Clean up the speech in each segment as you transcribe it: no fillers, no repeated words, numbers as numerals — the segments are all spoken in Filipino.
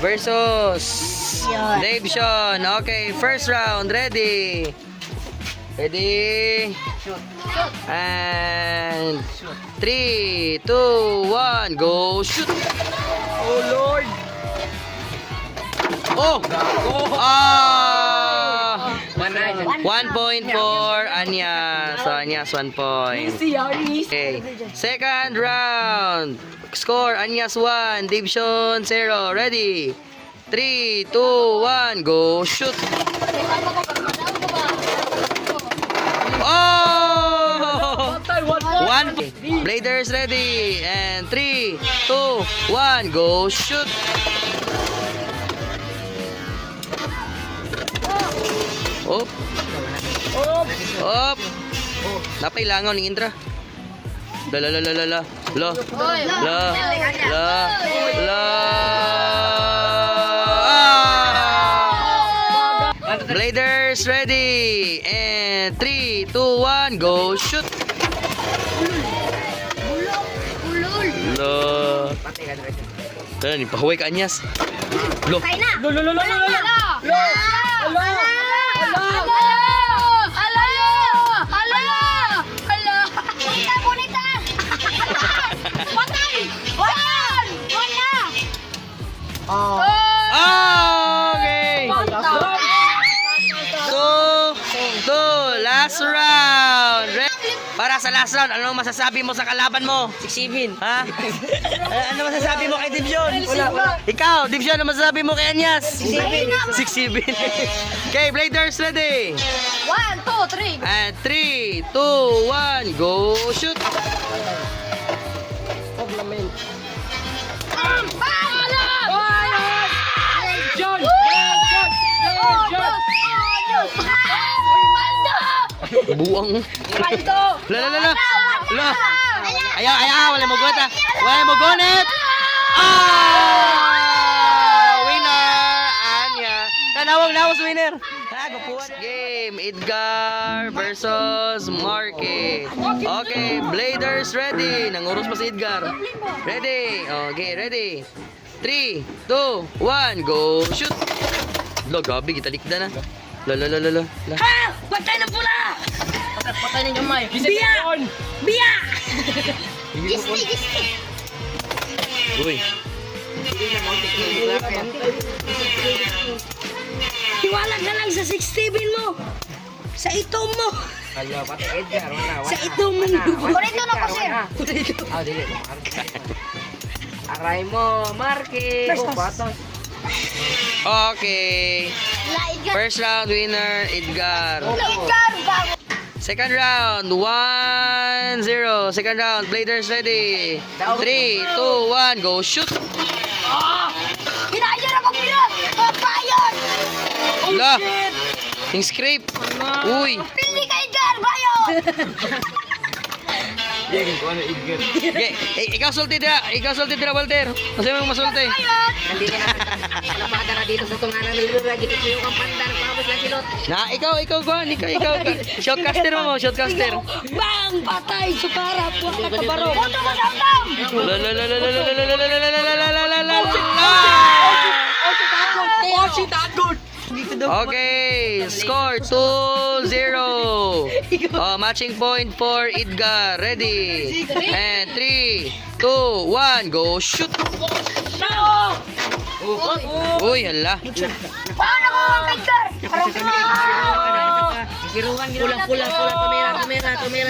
Versus Dave Sean. Okay, first round. Ready? Ready? And 3, 2, 1, go shoot! Oh Lord! Oh! Ah! 1 point One. for Anya. So Anya's 1 point. Easy, easy. Okay. Second round. Score Anya's 1, Dave Sean 0. Ready? 3, 2, 1, go shoot! Oh! One. Bladers ready. And 3, 2, 1, go shoot! Op. Op. Napay langaw ning intra. La la la la la la. La. La. La. La. Ah! Bladers ready. And 3, 2, 1, go shoot! Lo. Tara, ni pahuway ka Anyas. Lo. Lo, lo, lo, lo, lo, lo. Lo. Oh, okay. So, last round. Para sa last round, ano masasabi mo sa kalaban mo? 6-7. Ha? Ano masasabi mo kay Divsion? Wala. Ikaw, Divsion, ano masasabi mo kay Anyas? 6-7. Okay, Bladers ready. 1, 2, 3. And 3, 2, 1, go shoot! John! Buang. La la la la. La. Ayaw, ayaw, wala mo gunit. Wala mo gunit. Ah! Winner, Anya. Nanawag na ako sa winner. Game, Edgar versus Marky. Okay, Bladers ready. Nanguros pa si Edgar. Ready. Okay, ready. 3, 2, 1, go shoot. Lo, gabi, gitalikda na. La la la la la. Ha! Patay ng pula! Patay na yung may. Biya! Biya! Uy. Tiwala ka lang sa 6-7 mo. Sa itom mo. Ayaw, pati Edgar. Sa itom mo. Kurito na ko, sir. Ah, dili. Aray mo, Marky. Oh, batos. Okay. First round winner, Edgar. Second round, 1-0. Second round, Bladers ready. 3, 2, 1, go shoot. Pinaya na kong pilot! Papayon! La. Yung scrape. Uy. Pili ka, Edgar! Bayon! Okay. Ikaw sulti dira. Ikaw sulti dira, Walter. Masaya mo masulti. Nandito na. Napada na dito sa tunganan ng lura. Dito sa yung pandar. Pagkabos lang silot. Na, ikaw, Juan. Ikaw. Shotcaster mo, shotcaster. Bang! Patay! Sukara! Puwak ka kabaro! Punto mo sa utam! La la la la la la la la la la la la la la la. Okay, score 2-0. Matching point for Edgar. Ready? And 3, 2, 1, go shoot. Uy, hala. Paano ko ang Edgar? Siruan, pulang. Tumira.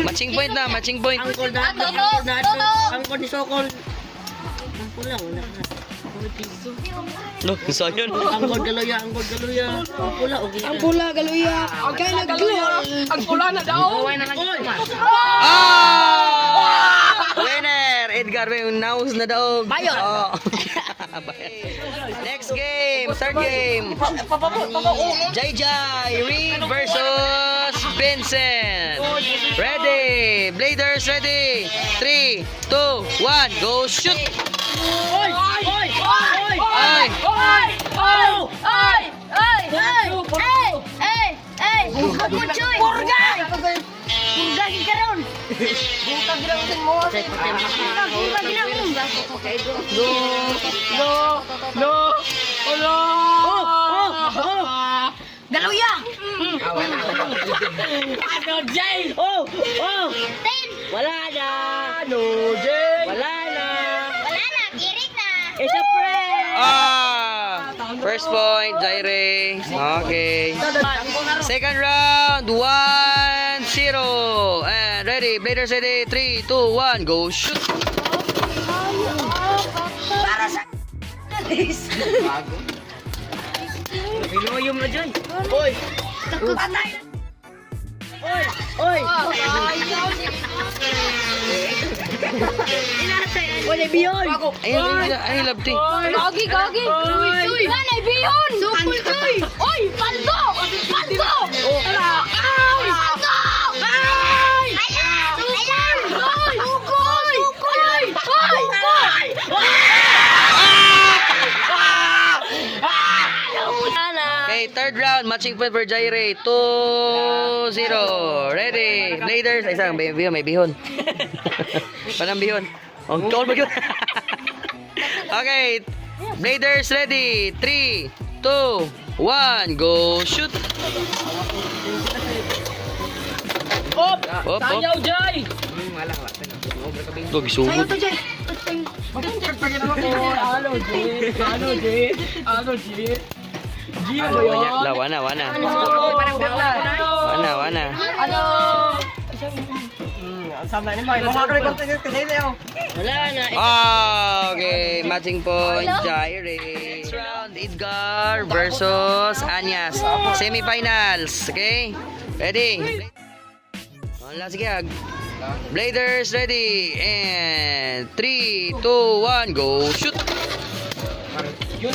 Matching point na, matching point. Angkol na. Angkol ni Sokol. Ang pulang, wala na. No, saan yun? Angkol galuya. Ang pula, okay. Ang pula, galuya. Ang kaya nag-gol. Ang pula na daw. Uy na lang. Ah! Edgar, yung naus na daog. Bayon. Oh. Next game, third game. Jai Reed versus Vincent. Ready, Bladers ready. 3, 2, 1, go shoot. Oy! Oy! Oy! Ay. Purga! Purga gikaron. Galuya! Ano, Jay? Oh! Oh! Wala na! Ano, Jay? Wala na! Isa pre! First point, Jaire. Okay. Second round, 1-0. And ready, Bladers ready. 3, 2, 1, go shoot. Para sa... Pinoyom na dyan. Oy! Patay! Oy! Oy! Wala biyon! Ay, labti. Gagi! Nanay, biyon! Supul koy! Oy! Paldo! Paldo! Ay! Paldo! Ay! Alam! Ay! Sukoy! Ay! Ay! Okay, third round, matching point for Jaire. 2-0. Ready, Bladers. Ay, isang may bihon. Panang bihon. Oh, call mo yun. Okay, Bladers ready. 3, 2, 1, go shoot. Op! Sayaw, Jay! Huwag sumod. Wana. Wana. Okay, matching point, Jaire. Next round, Edgar versus Anyas. Semifinals, okay? Ready? Wala, sige. Bladers ready. And 3, 2, 1, go shoot. Ano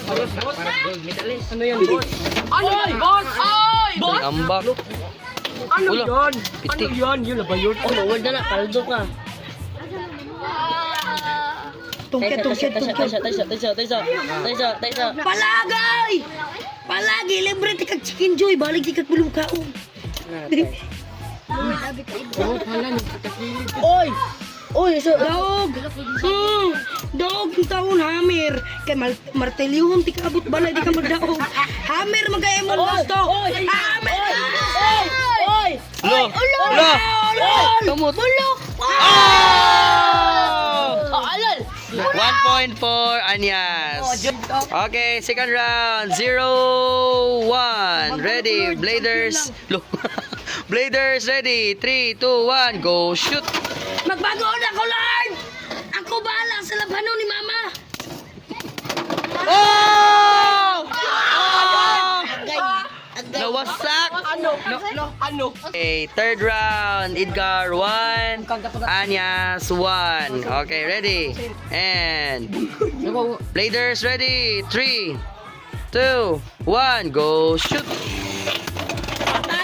yan, boss? Ay, boss! Ay! Boss! Ambak. Ano Ulo. yun? Pitik. Ano yun? Yun na ba yun? Oh, wala na. Paldo ka. Tungkit. Palagay! Palagi, libre ti kag chicken joy, balik ti kag bulong kaon. Oy! Oy, so dog! Dog yung taon hammer. Kay martelyuhon ti kaabot balay di ka magdaog. Hammer magayemon gusto. Hammer! Oy! Ulo! Ulo! Tumot! Bulok! Alal! 1 point for Anyas. Okay, second round. 0-1. Ready, Bladers. Bladers ready. 3, 2, 1, go shoot. Magbago na ko, Lord! Ako bahala sa labanon ni Mama. Oh! Nawasak! Ano? Okay, third round. Edgar 1. Anyas 1. Okay, ready. And Bladers ready. 3, 2, 1, go shoot.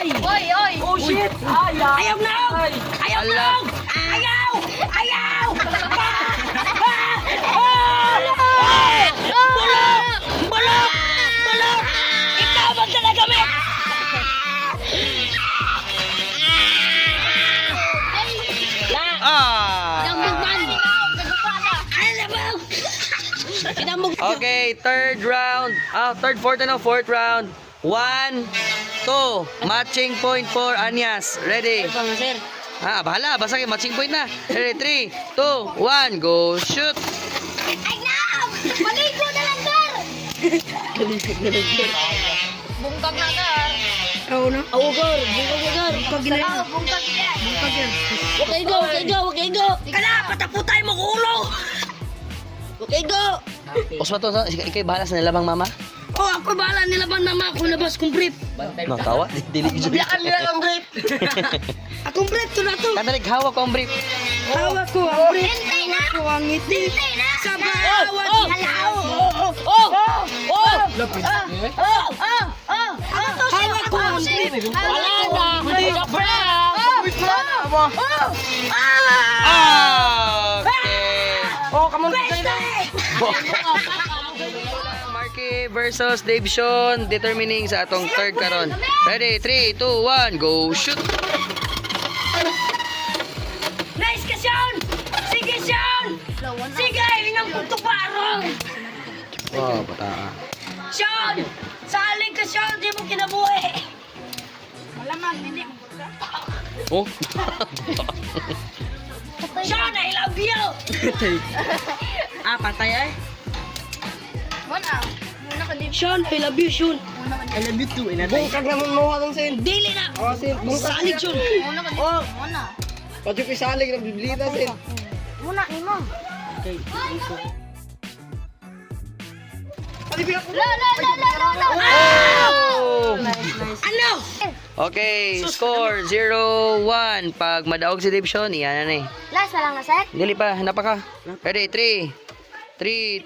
Oy! Oh, shit! Ayaw na! Ayaw na! Ala. Ayaw! Ayaw! Bulok! Bulok! Bulok! Ikaw magdalagamit! Okay, third round. Fourth round. 1, 2. Matching point for Anyas. Ready? Bahala. Basta kayo, matching point na. Ready? 3, 2, 1. Go shoot. Maligo na lang, Gar! Bungkag na, Gar! Oo na. Gar! Gar! Bungkag na. Bungkag yan! Okay, go! Kala, pataputay mo ko ulo! Okay, go! Osma to, ikay bahala sa nilabang mama. Oh, ako bahala nilaban Mama. Ako labas kong brief. Natawa? Dili ko dyan. nila ang brief! Akong brief to na to. Kanalig hawak ko ang brief. Hawak ko ang brief. Hintay na! ko ang ngiti sa bawat hawak ko ang ngiti. Okay. Oh, come on. Marky versus Dave Sean determining sa atong third karon. Ready? 3, 2, 1, go shoot. Nice ka, Sean! Sige, Sean! Sige, inang pagtuparong! Wow, bata. Sean! Saling ka, Sean! Di mo kinabuhi! Malamang, hindi mo. Oh. Sean, I love you! Patay ay. Muna. Muna ka din. Sean, I love you, Sean! I love you too. Bungkag naman mo hatong sin. Dili na! Salig, Sean! Muna ka din. Muna. Pati ko isalig ng biblita sin. Muna ni mo. La la la la la la. Oh! Ano? Okay, score 0-1. Pag madaog si Dave Sean, iyan na eh. Lasa lang na set. Dili pa, hanap pa ka. Ready? 3,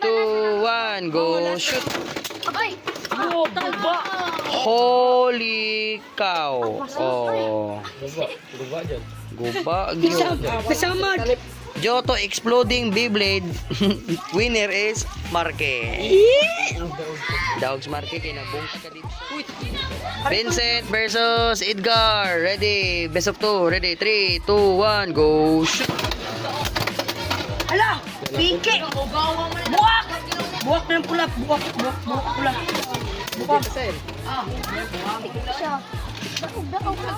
2, 1, go shoot. Abay. Holy cow. Oh. Guba. Kasama! Johto exploding Beyblade. Winner is Marque. Dogs Marque, kinabungka ka dito. Vincent versus Edgar. Ready? Best of 2. Ready? 3, 2, 1, go shoot. Hala! Pinky! Buwak! Buwak ng pula! Buwak pula! Buwak! Siya.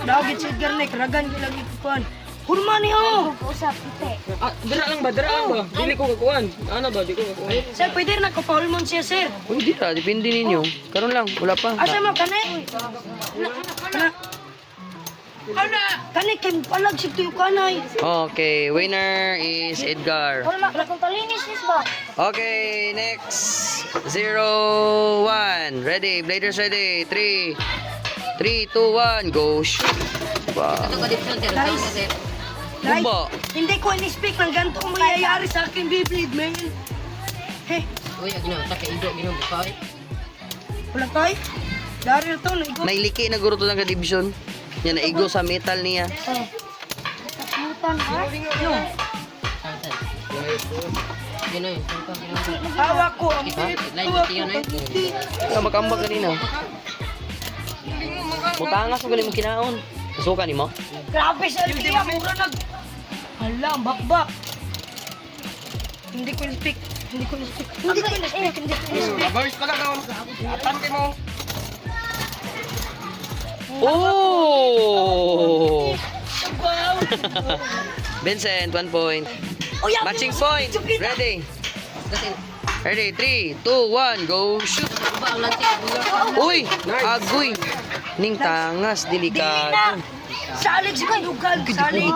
Dagit si Edgar na, karagan ko lagi kukuhan. Hurma niyo! Usap ite. Dira lang ba? Dili ko kakuan. Ano ba? Di ko kakuan. Sir, pwede rin nagpa-hormone siya, sir. Uy, di na. Depende ninyo. Karon lang. Wala pa. Asa mo, kani? Ana! Kani, kay palag siya tuyo kanay. Okay, winner is Edgar. Wala kung talinis nis ba? Okay, next. 0-1. Ready? Bladers ready. 3, 2, 1, go shoot. Wow. Guys, Bumba. hindi ko in-speak ng ganito ang mayayari sa aking Beyblade, man. Heh, Uy, ginawa ta kay Ido, ginawa ba? wala tayo. Daryl to, naigo. Nailiki na guro to ng ka-division. Yan, naigo sa metal niya. Mutan ha? No, Ginoy, hawak ko ang Kaya makambag kanina. Mutangas mo galing kinaon. Nasuka ni mo? Grabe sa Alpia, mura nag... Hala, ang bakbak. Hindi ko in-speak. Hindi ko in-speak. Boys, pala ka. Atante mo. Oh! Wow! Vincent, 1 point. Oh, yeah, Matching point. Ready? Ready? 3, 2, 1, go shoot. Uy! Agoy! Ning tangas, Dili delikado. na! Salig si Kalugal! Salig!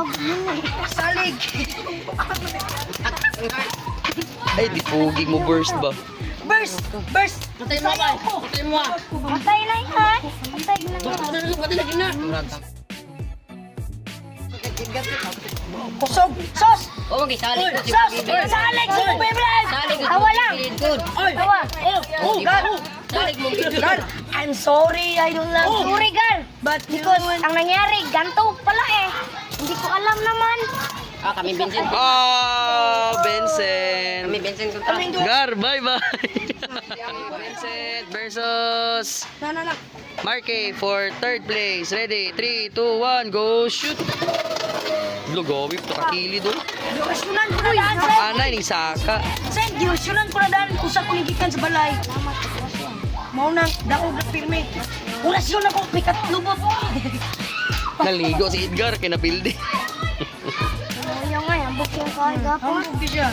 Salig! Ay, di pugig mo burst ba? Burst! Burst! Patay mo ba? Patay mo. Patay na yan. Patay na yan. Patay lagi na. Kusog! Sos! Oh, gisalig ko. Sos! Salig si Beyblade! Awa lang. Good. Awa. Oh, God! Salig mo. God! I'm sorry, I don't love you. Sorry girl. But Because ang nangyari, ganito pala eh. Hindi ko alam naman. Kami Vincent. Ah, Vincent. Kami Vincent ko ta. Gar, bye-bye. Vincent versus Na. Marque for third place. Ready? 3, 2, 1, go shoot. Lugawi, pakakili doon. Diyosunan ko na daan, Sen. Anay, ning saka. Sen, diyosunan ko na daan kung sa kuligikan sa balay. Mao nang daog na pirme. Wala siya na ko, may katlubot. Naligo si Edgar, kinapildi. Ayaw nga yan. Bukyan ko ay gapon. Ang bugi siya.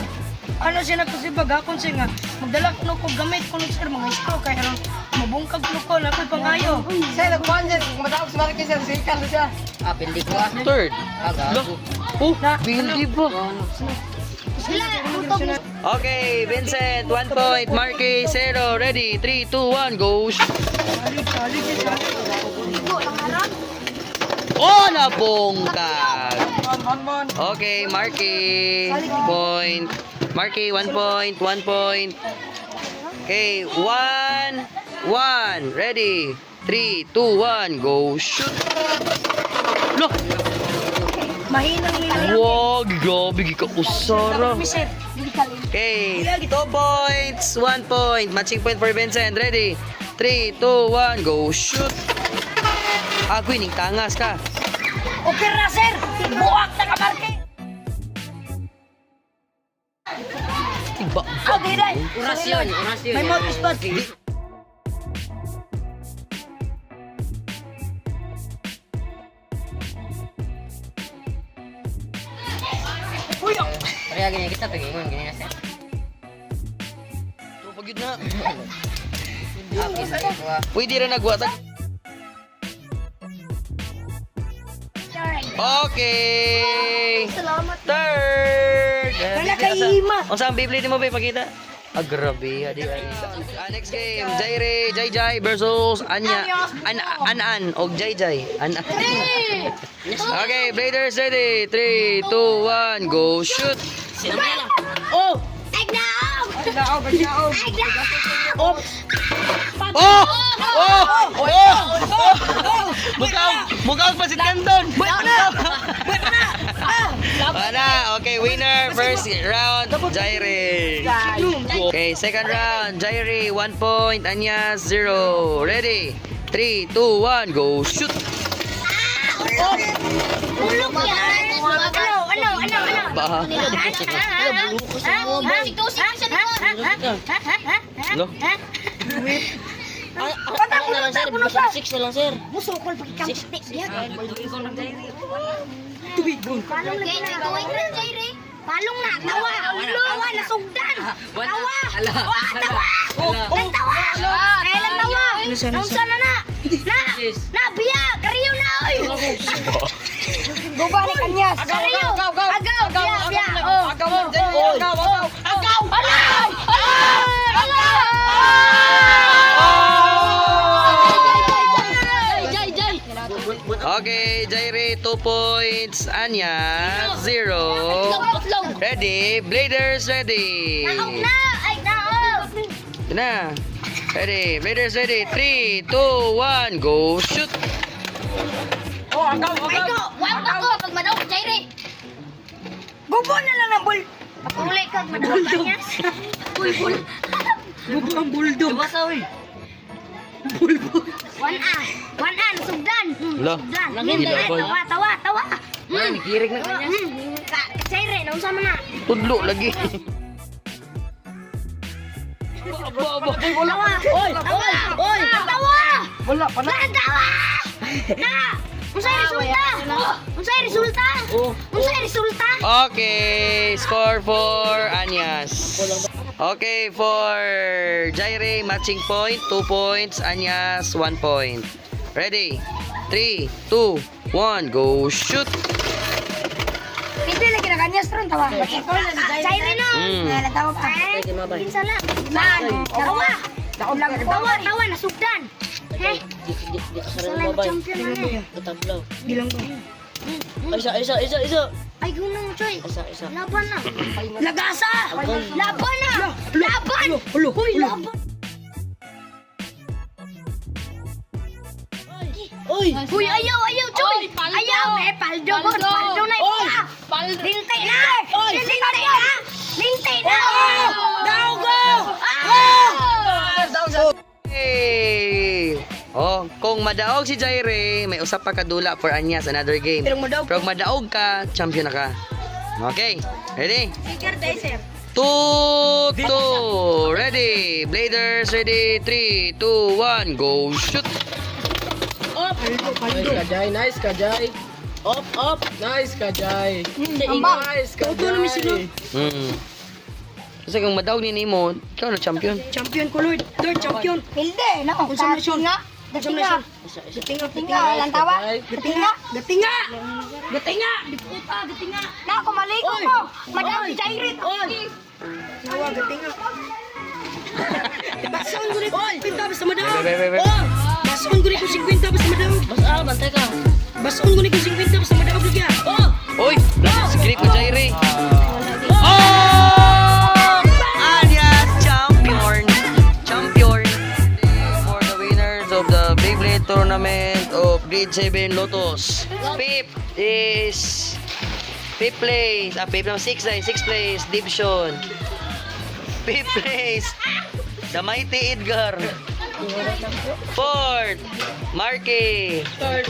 Ano siya nagkasibag akon siya nga. Magdala ko ko gamit ko sir mga straw kaya ano, mabungkag ko na ako'y pangayo. Sir, nagkuhan dyan. Kung matapos si Marquez, sir, sikan na siya. Pildi ko ah. Third. Gago. Oh, pildi ba? Sila, utog ni Okay, Vincent, 1 point. Marque, 0. Ready? 3, 2, 1, go shoot. Salig. Sigo lang harap. Oh, nabungkag. Okay, Marque, point. Marky, 1 point, 1 point. Okay, 1, 1. Ready? 3, 2, 1. Go shoot. Look! Mahinang hina. Wag, grabe ka usara. Sir, hindi ka lang. Okay, 2 points, 1 point. Matching point for Vincent. Ready? 3, 2, 1. Go shoot. Agoy, ning tangas ka. Okay na, sir. Buwak na ka, Marky. Iba. Okay, day. Orasyon, orasyon. May mouth spot. Kaya ganyan kita, pagingon, ganyan na sir. Ito, pag yun na. Okay, sa ito. Pwede rin nagwatag. Okay. Salamat. Third. Wala kay Ima. Ang saan Beyblade mo ba ipakita? Grabe. Next game. Jaire, Jai versus Anya. An o Jai. An. Okay, Bladers ready. 3, 2, 1, go shoot. Oh! Agnaog! Agnaog! Oh! Oh! Oh! Mukhang pasit kanton. Wala. Okay, winner. First round, Jaire. Okay, second round, Jaire, 1 point. Anya, 0. Ready? 3, 2, 1, go shoot. Bulok yan! Ano? Baha. Lo? Patang na lang, sir. Bulok 6 na lang, sir. Musukol pag ikaw. Palong na Jaire. Palong na, tawa. Tawa, nasugdan. Tawa. Tawa. Nagtawa. Kailan tawa? Nausa na na. Na, biya. Kariyo na, oy. Guba ni Kanyas. Kariyo. Agaw, biya. Oh. Agaw. Okay, Jaire, 2 points. Anya, 0. Ready? Bladers ready. Naog na. Ay, naog. Ito na. Ready? Bladers ready. 3, 2, 1, go shoot. Ay, ko. Wag ako. Pag manaog, Jaire. Gubo na lang ang bul. Uli ka, manaog kanyas. Gubo ang bulldog. One-an, nasugdan. Lo. Sugdan. Tawa. Kirig na kanya. Jaire, nausa mo na. Tudlo lagi. Tawa. Tawa. Wala pa na. Tawa. Na. Unsay resulta? Unsay resulta? Okay, score for Anyas. Okay, for Jaire, matching point, 2 points. Anyas, 1 point. Ready? 3, 2, 1, go shoot. Hindi lagi na Kanyas ron tawa. Jaire no. Tawa pa. Kinsa na? Tawa, nasugdan. Eh, salay champion na eh. Bilang ko. Isa. Ay, gunong choy. Isa. Laban na. Lagasa! Laban na. Laban. Uy, Laban. Uy, ayaw, choy. Ayaw, paldo na ipa. Lintay na. Lintay na. Hey! Oh, kung madaog si Jaire, may usap pa kadula for Anyas, another game. Pero madaog. Pero kung madaog ka, champion na ka. Okay, ready? Speaker day, sir. 2, 2, ready. Bladers ready. 3, 2, 1, go shoot. Nice Kajay. Up. Nice Kajay. Amba. Nice Toto namin sila. Kasi kung madaog ni Nemo, ikaw na champion. Champion ko, Lord. Lord, champion. Hindi, no. Unsang nasyon? Gatinga. Gatinga. Lantawa. Gatinga. Diputa, gatinga. Na, kumaliko ko. Madam si Jaire. Nawa, gatinga. Basaon ko rin ko 50 basta madaog. Be. Basaon ko rin ko 50 basta madaog. Bantay ka. Basaon ko rin ko 50 basta madaog lagi. Uy, script mo Jaire. Oh! grade 7 Lotus. Fifth is fifth place. Fifth na 6 na. 6th place, Dipson. Fifth place, the mighty Edgar. Fourth, Marky. Third,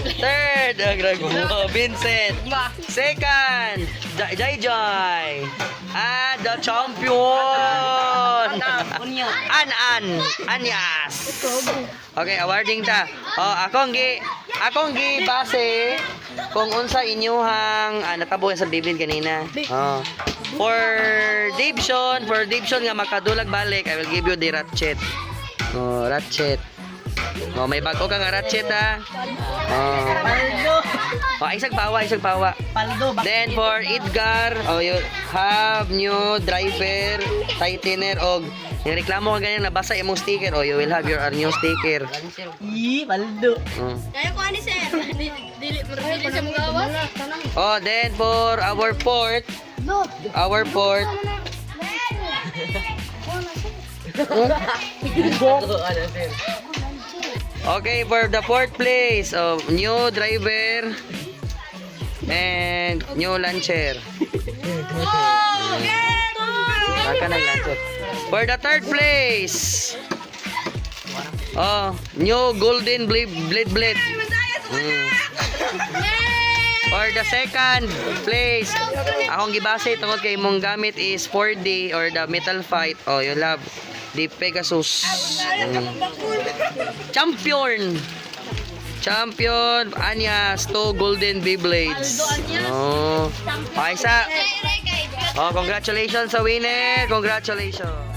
Vincent. Second, Jai Jai. And the champion, Anyas. Okay, awarding ta. Akong gi base kung unsa inyuhang natabo sa David kanina. For Dipson nga makadulag balik, I will give you the ratchet. Ratchet. May bago ka nga ratchet ha. Isang pawa. Then for Edgar, you have new driver, tightener, og yung reklamo ka ganyan nabasa imong sticker, you will have your new sticker. Paldo. Kaya ko ani sir. Dili sa mga gawas. Then for our port, okay, for the fourth place, new driver and new launcher. Saka ng launcher. For the third place, new golden blade. For the second place, akong gibase tungod kay imong gamit is 4D or the metal fight. You love the Pegasus. Champion, Anyas, 2 golden Beyblades. Isa. Congratulations sa winner. Congratulations.